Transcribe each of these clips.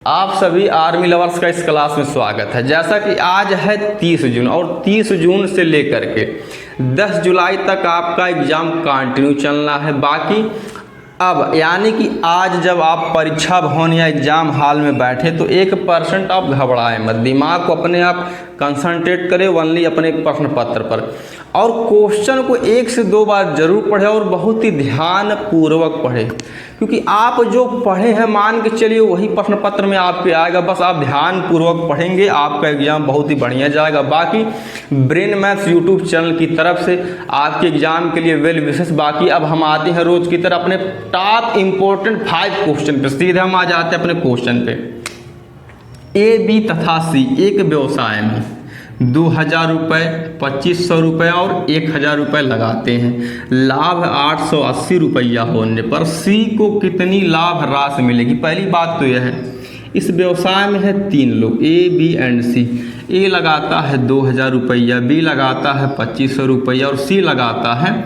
आप सभी army lovers का इस क्लास में स्वागत है। जैसा कि आज है 30 जून और 30 जून से लेकर के 10 जुलाई तक आपका एग्ज़ाम कंटिन्यू चलना है। बाकी अब यानी कि आज जब आप परीक्षा भवन या एग्ज़ाम हॉल में बैठे तो 1% आप घबराएं मत, दिमाग को अपने आप कंसंट्रेट करें ओनली अपने प्रश्न पत्र पर और क्वेश्चन को 1 से 2 बार जरूर पढ़ें और बहुत ही ध्यान पूर्वक पढ़ें, क्योंकि आप जो पढ़े हैं मान के चलिए वही प्रश्न पत्र में आपके आएगा। बस आप ध्यान पूर्वक पढ़ेंगे, आपका एग्ज़ाम बहुत ही बढ़िया जाएगा। बाकी ब्रेन मैथ्स यूट्यूब चैनल की तरफ से आपके एग्ज़ाम के लिए वेल विशेष। बाकी अब हम आते हैं रोज़ की तरह अपने टॉप इम्पोर्टेंट 5 क्वेश्चन पे। सीधे हम आ जाते हैं अपने क्वेश्चन पे। ए, बी तथा सी एक व्यवसाय में 2000 रुपये, 2500 रुपये और 1000 रुपये लगाते हैं। लाभ 880 रुपया होने पर सी को कितनी लाभ राशि मिलेगी? पहली बात तो यह है, इस व्यवसाय में है 3 लोग, ए, बी एंड सी। ए लगाता है 2000 रुपया, बी लगाता है 2500 रुपया और सी लगाता है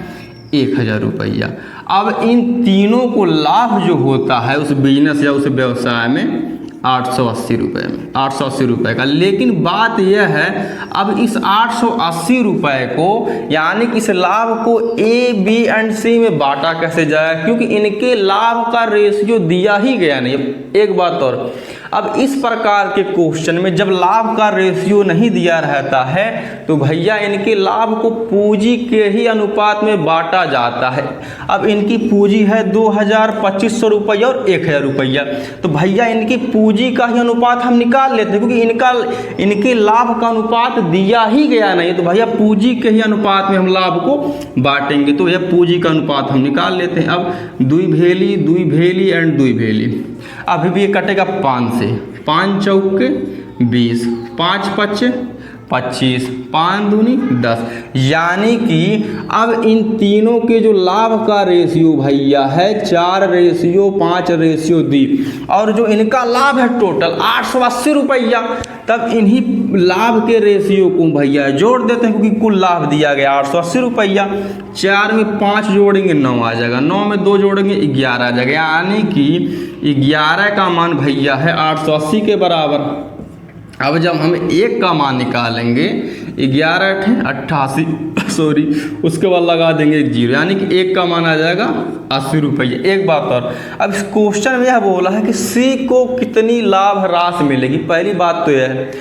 1000 रुपया। अब इन तीनों को लाभ जो होता है उस बिजनेस या उस व्यवसाय में 880 रुपये में, 880 रुपये का। लेकिन बात यह है, अब इस 880 रुपये को यानी कि इस लाभ को ए, बी एंड सी में बांटा कैसे जाए, क्योंकि इनके लाभ का रेशियो दिया ही गया नहीं। एक बात और, अब इस प्रकार के क्वेश्चन में जब लाभ का रेशियो नहीं दिया रहता है तो भैया इनके लाभ को पूंजी के ही अनुपात में बांटा जाता है। अब इनकी पूंजी है 2000, 2500 रुपया और 1000 रुपया, तो भैया इनकी पूंजी का ही अनुपात हम निकाल लेते हैं, क्योंकि इनके लाभ का अनुपात दिया ही गया नहीं, तो भैया पूंजी के ही अनुपात में हम लाभ को बांटेंगे। तो यह पूंजी का अनुपात हम निकाल लेते हैं। अब 2 भेली एंड 2 भेली, अभी भी ये कटेगा 5 से, 5 चौके 20, 5 पच्चे 25, 5 दूनी 10, यानी कि अब इन तीनों के जो लाभ का रेशियो भैया है 4:5:2 और जो इनका लाभ है टोटल 880 रुपया, तब इन्हीं लाभ के रेशियो को भैया जोड़ देते हैं, क्योंकि कुल लाभ दिया गया 880 रुपया। 4 में 5 जोड़ेंगे 9 आ जाएगा, 9 में 2 जोड़ेंगे 11 आ जाएगा, यानी कि 11 का मान भैया है 880 के बराबर। अब जब हम 1 का मान निकालेंगे 11×88 सॉरी, उसके बाद लगा देंगे 0, यानी कि 1 का मान आ जाएगा 80 रुपये। एक बात और, अब इस क्वेश्चन में यह बोला है कि सी को कितनी लाभ राशि मिलेगी। पहली बात तो यह है,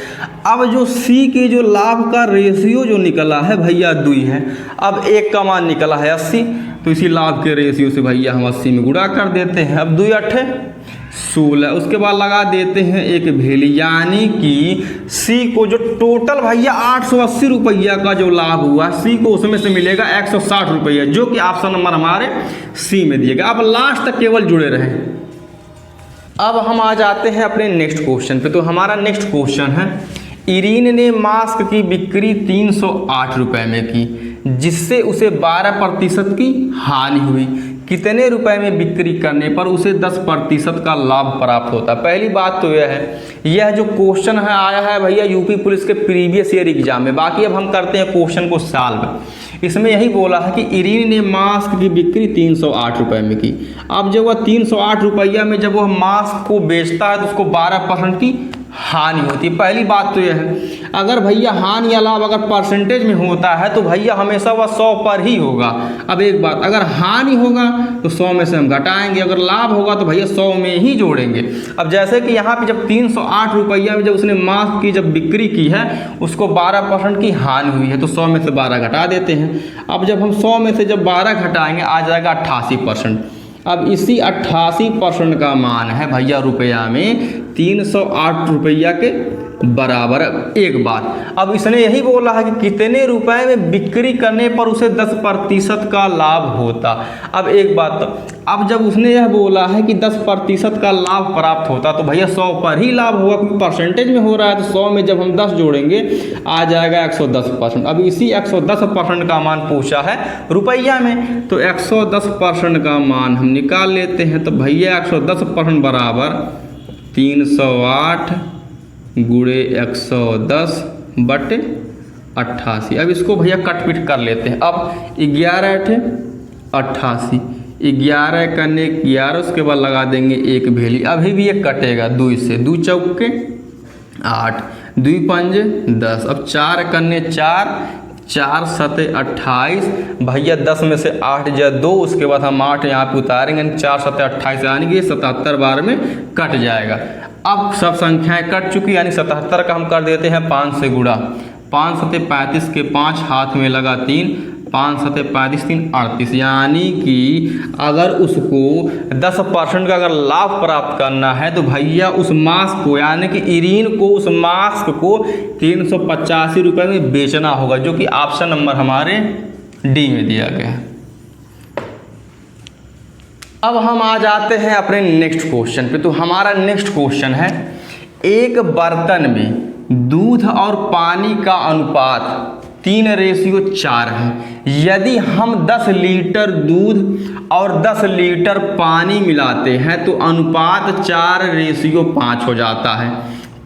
अब जो सी के जो लाभ का रेशियो जो निकला है भैया 2 है। अब 1 का मान निकला है 80, तो इसी लाभ के रेशियो से भैया हम 80 में गुणा कर देते हैं। अब 2 8 16, उसके बाद लगा देते हैं 1 भेली, यानी कि सी को जो टोटल भैया 880 रुपया का जो लाभ हुआ सी को उसमें से मिलेगा 160 रुपया, जो कि ऑप्शन नंबर हमारे सी में दिएगा। अब लास्ट तक केवल जुड़े रहें। अब हम आ जाते हैं अपने नेक्स्ट क्वेश्चन पे। तो हमारा नेक्स्ट क्वेश्चन है, इरीन ने मास्क की बिक्री 308 रुपये में की, जिससे उसे 12% की हानि हुई। कितने रुपए में बिक्री करने पर उसे 10% का लाभ प्राप्त होता है? पहली बात तो यह है, यह जो क्वेश्चन है आया है भैया यूपी पुलिस के प्रीवियस ईयर एग्जाम में। बाकी अब हम करते हैं क्वेश्चन को सॉल्व। इसमें यही बोला है कि इरीन ने मास्क की बिक्री 308 रुपये में की। अब जब वह 308 रुपया में जब वह मास्क को बेचता है तो उसको 12% की हानि होती है। पहली बात तो यह है, अगर भैया हानि या लाभ अगर परसेंटेज में होता है तो भैया हमेशा वह 100 पर ही होगा। अब एक बात, अगर हानि होगा तो 100 में से हम घटाएंगे, अगर लाभ होगा तो भैया 100 में ही जोड़ेंगे। अब जैसे कि यहाँ पे जब 308 रुपया में जब उसने मास्क की जब बिक्री की है उसको 12% की हानि हुई है, तो 100 में से 12 घटा देते हैं। अब जब हम 100 में से जब 12 घटाएंगे आ जाएगा 88%। अब इसी 88% का मान है भैया रुपया में 308 रुपया के बराबर। एक बात, अब इसने यही बोला है कि कितने रुपए में बिक्री करने पर उसे 10% का लाभ होता। अब एक बात, अब जब उसने यह बोला है कि 10% का लाभ प्राप्त होता तो भैया 100 पर ही लाभ होगा, क्योंकि परसेंटेज में हो रहा है। तो 100 में जब हम 10 जोड़ेंगे आ जाएगा 110%। अब इसी 110% का मान पूछा है रुपया में, तो 110% का मान हम निकाल लेते हैं। तो भैया 110% बराबर 308 गुणे 110/88। अब इसको भैया कट पिट कर लेते हैं। अब 11×8 88, 11 करने 11, उसके बाद लगा देंगे 1 भेली। अभी भी ये कटेगा 2 से, 2 चौके 8, 2 पंजे 10। अब 4 करने 4, 4 सते 28 भैया, 10 में से 8 जा 2, उसके बाद हम 8 यहाँ पे उतारेंगे, 4 सते 28 यानी कि 77 बार में कट जाएगा। अब सब संख्याएं कट चुकी, यानी 77 का हम कर देते हैं 5 से गुणा। 5 सते 35 के 5 हाथ में लगा 3, 5 सते 35 3 38, यानी कि अगर उसको 10% का अगर लाभ प्राप्त करना है तो भैया उस मास्क को, यानी कि इरीन को, उस मास्क को 385 रुपये में बेचना होगा, जो कि ऑप्शन नंबर हमारे डी में दिया गया है। अब हम आ जाते हैं अपने नेक्स्ट क्वेश्चन पे। तो हमारा नेक्स्ट क्वेश्चन है, एक बर्तन में दूध और पानी का अनुपात 3:4 है। यदि हम 10 लीटर दूध और 10 लीटर पानी मिलाते हैं तो अनुपात 4:5 हो जाता है।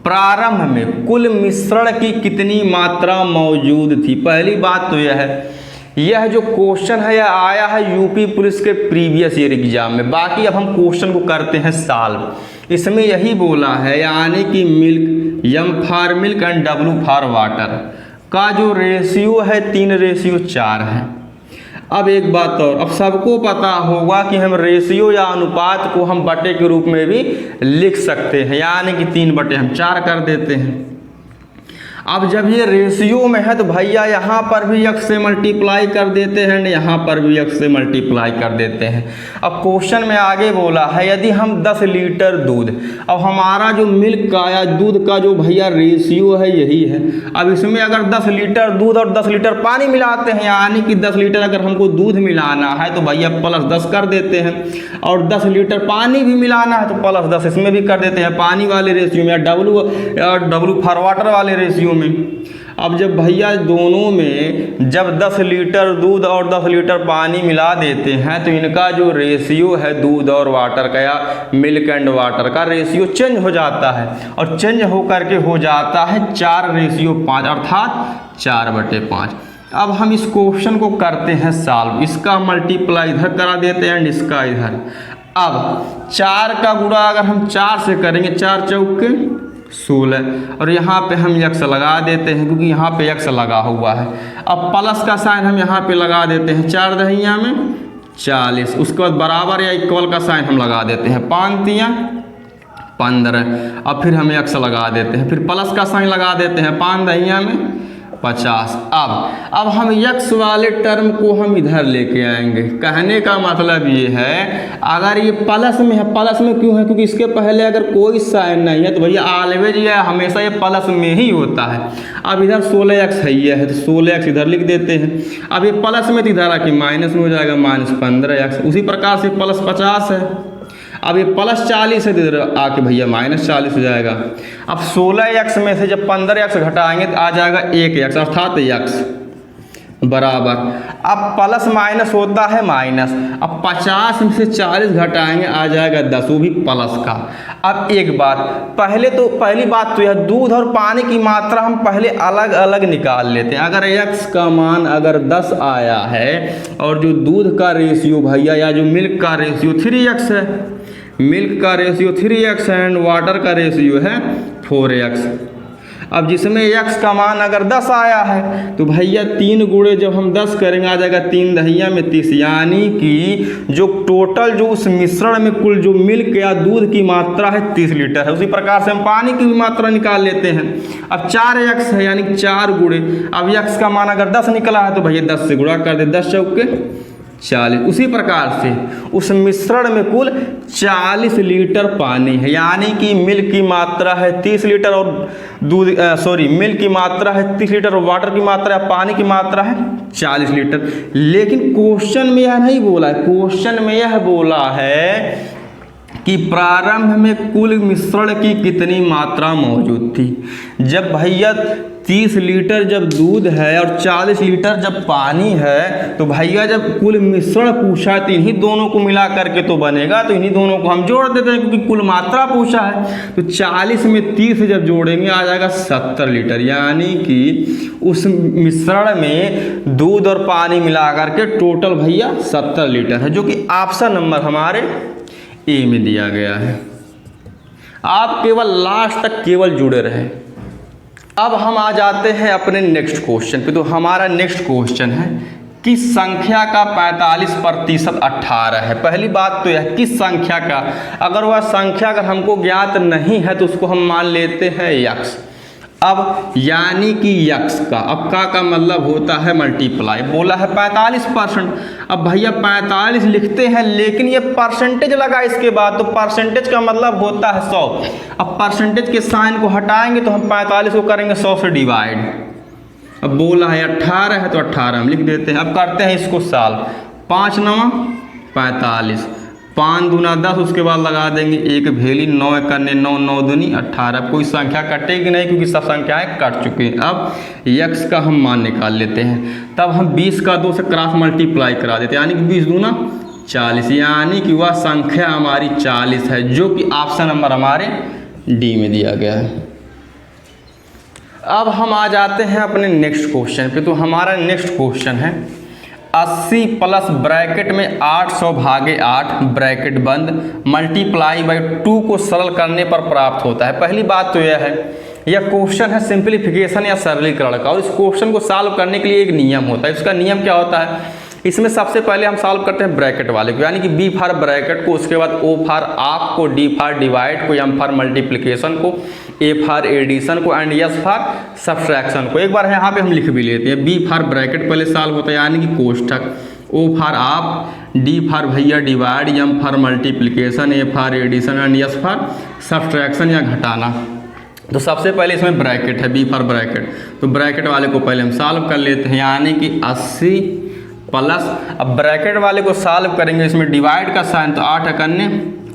प्रारंभ में कुल मिश्रण की कितनी मात्रा मौजूद थी? पहली बात तो यह है, यह जो क्वेश्चन है यह आया है यूपी पुलिस के प्रीवियस ईयर एग्जाम में। बाकी अब हम क्वेश्चन को करते हैं सॉल्व। इसमें यही बोला है, यानी कि milk, M for milk and W for water का जो रेशियो है 3:4 है। अब एक बात और, अब सबको पता होगा कि हम रेशियो या अनुपात को हम बटे के रूप में भी लिख सकते हैं, यानी कि 3/4 कर देते हैं। अब जब ये रेशियो में है तो भैया यहाँ पर भी x से मल्टीप्लाई कर देते हैं, यहाँ पर भी x से मल्टीप्लाई कर देते हैं। अब क्वेश्चन में आगे बोला है, यदि हम 10 लीटर दूध, अब हमारा जो मिल्क का या दूध का जो भैया रेशियो है यही है। अब इसमें अगर 10 लीटर दूध और 10 लीटर पानी मिलाते हैं, यानी कि 10 लीटर अगर हमको दूध मिलाना है तो भैया +10 कर देते हैं, और 10 लीटर पानी भी मिलाना है तो +10 इसमें भी कर देते हैं, पानी वाले रेशियो में या डब्ल्यू फॉर वाटर वाले रेशियो में। अब जब भैया दोनों में जब 10 लीटर दूध और 10 लीटर पानी मिला देते हैं तो इनका जो रेशियो है दूध और वाटर का या मिल्क एंड वाटर का रेशियो चेंज हो जाता है, और चेंज हो करके हो जाता है 4:5 अर्थात 4/5। अब हम इस क्वेश्चन को करते हैं सॉल्व। इसका मल्टीप्लाई इधर करा देते हैं एंड इसका इधर। अब 4 का गुणा अगर हम 4 से करेंगे, 4 चौके 16, और यहाँ पे हम x लगा देते हैं क्योंकि यहाँ पे x लगा हुआ है। अब प्लस का साइन हम यहाँ पे लगा देते हैं, 4 दहिया में 40, उसके बाद बराबर या इक्वल का साइन हम लगा देते हैं, 5 तिया 15, अब फिर हम x लगा देते हैं, फिर प्लस का साइन लगा देते हैं, 5 दहिया में 50। अब हम x वाले टर्म को हम इधर लेके आएंगे। कहने का मतलब ये है, अगर ये प्लस में है, प्लस में क्यों है? क्योंकि इसके पहले अगर कोई साइन नहीं है तो भैया ऑलवेज ये हमेशा ये प्लस में ही होता है। अब इधर 16x है तो 16x इधर लिख देते हैं। अब ये प्लस में तो इधर आके माइनस में हो जाएगा, -15x। उसी प्रकार से +50 है, अब ये +40 है तो इधर आके भैया -40 हो जाएगा। अब 16x में से जब 15x घटाएंगे तो आ जाएगा 1x अर्थात x बराबर। अब प्लस माइनस होता है माइनस, अब 50 में से 40 घटाएंगे आ जाएगा 10, वो भी प्लस का। अब एक बात, पहली बात तो यह दूध और पानी की मात्रा हम पहले अलग अलग निकाल लेते हैं। अगर x का मान अगर 10 आया है और जो दूध का रेशियो भैया या जो मिल्क का रेशियो 3x है, मिल्क का रेशियो 3x है एंड वाटर का रेशियो है 4x। अब जिसमें x का मान अगर 10 आया है तो भैया 3 गुणे जब हम 10 करेंगे आ जाएगा 3 दहिया में 30, यानी कि जो टोटल जो उस मिश्रण में कुल जो मिल्क या दूध की मात्रा है 30 लीटर है। उसी प्रकार से हम पानी की भी मात्रा निकाल लेते हैं। अब 4x है यानी 4 गुणे, अब x का मान अगर 10 निकला है तो भैया 10 से गुणा कर दे, 10 चौके 40। उसी प्रकार से उस मिश्रण में कुल 40 लीटर पानी है, यानी कि मिल्क की मात्रा है 30 लीटर और मिल्क की मात्रा है 30 लीटर और वाटर की मात्रा है, पानी की मात्रा है 40 लीटर। लेकिन क्वेश्चन में यह नहीं बोला है, क्वेश्चन में यह बोला है कि प्रारंभ में कुल मिश्रण की कितनी मात्रा मौजूद थी। जब भैया 30 लीटर जब दूध है और 40 लीटर जब पानी है, तो भैया जब कुल मिश्रण पूछा है तो इन्हीं दोनों को मिला करके तो बनेगा, तो इन्हीं दोनों को हम जोड़ देते हैं क्योंकि कुल मात्रा पूछा है। तो 40 में 30 जब जोड़ेंगे आ जाएगा 70 लीटर, यानी कि उस मिश्रण में दूध और पानी मिला करके टोटल भैया 70 लीटर है, जो कि ऑप्शन नंबर हमारे ए में दिया गया है। आप केवल लास्ट तक केवल जुड़े रहें। अब हम आ जाते हैं अपने नेक्स्ट क्वेश्चन पे। तो हमारा नेक्स्ट क्वेश्चन है कि संख्या का 45% 18 है। पहली बात तो यह किस संख्या का, अगर वह संख्या अगर हमको ज्ञात नहीं है तो उसको हम मान लेते हैं यक्स। अब यानी कि यक्स का, अब का मतलब होता है मल्टीप्लाई, बोला है 45%। अब भैया 45 लिखते हैं लेकिन ये परसेंटेज लगा इसके बाद, तो परसेंटेज का मतलब होता है 100। अब परसेंटेज के साइन को हटाएंगे तो हम 45 को करेंगे 100 से डिवाइड। अब बोला है 18 है तो 18 हम लिख देते हैं। अब करते हैं इसको साल, 5 9 45, 5 दूना 10, उसके बाद लगा देंगे एक भेली, 9 करने 9, 9 दूनी 18। कोई संख्या कटेगी नहीं क्योंकि सब संख्याएं कट चुकी हैं। अब यक्स का हम मान निकाल लेते हैं, तब हम 20 का 2 से क्रॉस मल्टीप्लाई करा देते हैं, यानी कि 20 दूना 40, यानी कि वह संख्या हमारी 40 है, जो कि ऑप्शन नंबर हमारे डी में दिया गया है। अब हम आ जाते हैं अपने नेक्स्ट क्वेश्चन पे। तो हमारा नेक्स्ट क्वेश्चन है 80 प्लस ब्रैकेट में 800 भागे 8 ब्रैकेट बंद मल्टीप्लाई बाई 2 को सरल करने पर प्राप्त होता है। पहली बात तो यह है, यह क्वेश्चन है सिंप्लीफिकेशन या सरलीकरण का, और इस क्वेश्चन को सॉल्व करने के लिए एक नियम होता है। इसका नियम क्या होता है, इसमें सबसे पहले हम सॉल्व करते हैं ब्रैकेट वाले को, यानी कि बी फॉर ब्रैकेट को, उसके बाद ओ फॉर ऑफ को, डी फॉर डिवाइड को, एम फॉर मल्टीप्लिकेशन को, ए फॉर एडिशन को एंड एस फॉर सब्सट्रैक्शन को। एक बार यहाँ पे हम लिख भी लेते हैं। बी फॉर ब्रैकेट पहले सॉल्व होता है यानी कि कोष्ठक, O for of, D for भैया divide, M for multiplication, A for addition and S for subtraction या घटाना। तो सबसे पहले इसमें ब्रैकेट है, बी फॉर ब्रैकेट, तो ब्रैकेट वाले को पहले हम सॉल्व कर लेते हैं, यानी कि 80 प्लस, अब ब्रैकेट वाले को सॉल्व करेंगे, इसमें डिवाइड का साइन, तो 8 करने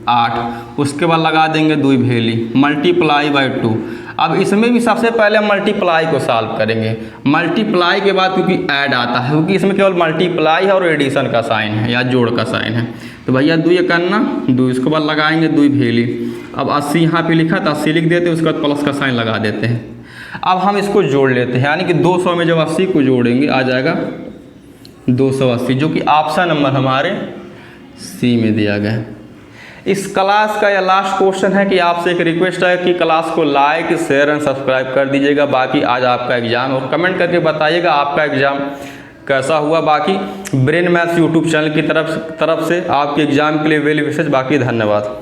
8, उसके बाद लगा देंगे 2 भेली, मल्टीप्लाई बाई 2। अब इसमें भी सबसे पहले हम मल्टीप्लाई को सॉल्व करेंगे, मल्टीप्लाई के बाद क्योंकि ऐड आता है, क्योंकि इसमें केवल मल्टीप्लाई है और एडिशन का साइन है या जोड़ का साइन है, तो भैया 2 करना 2, इसके बाद लगाएंगे 2 भेली। अब 80 यहाँ पे लिखा था, 80 लिख देते हैं, उसके बाद प्लस का साइन लगा देते हैं। अब हम इसको जोड़ लेते हैं, यानी कि 200 में जब 80 को जोड़ेंगे आ जाएगा 280, जो कि ऑप्शन नंबर हमारे सी में दिया गया है। इस क्लास का यह लास्ट क्वेश्चन है कि आपसे एक रिक्वेस्ट है कि क्लास को लाइक शेयर एंड सब्सक्राइब कर दीजिएगा। बाकी आज आपका एग्ज़ाम, और कमेंट करके बताइएगा आपका एग्ज़ाम कैसा हुआ। बाकी ब्रेन मैथ्स यूट्यूब चैनल की तरफ से आपके एग्ज़ाम के लिए वेल विशेष। बाकी धन्यवाद।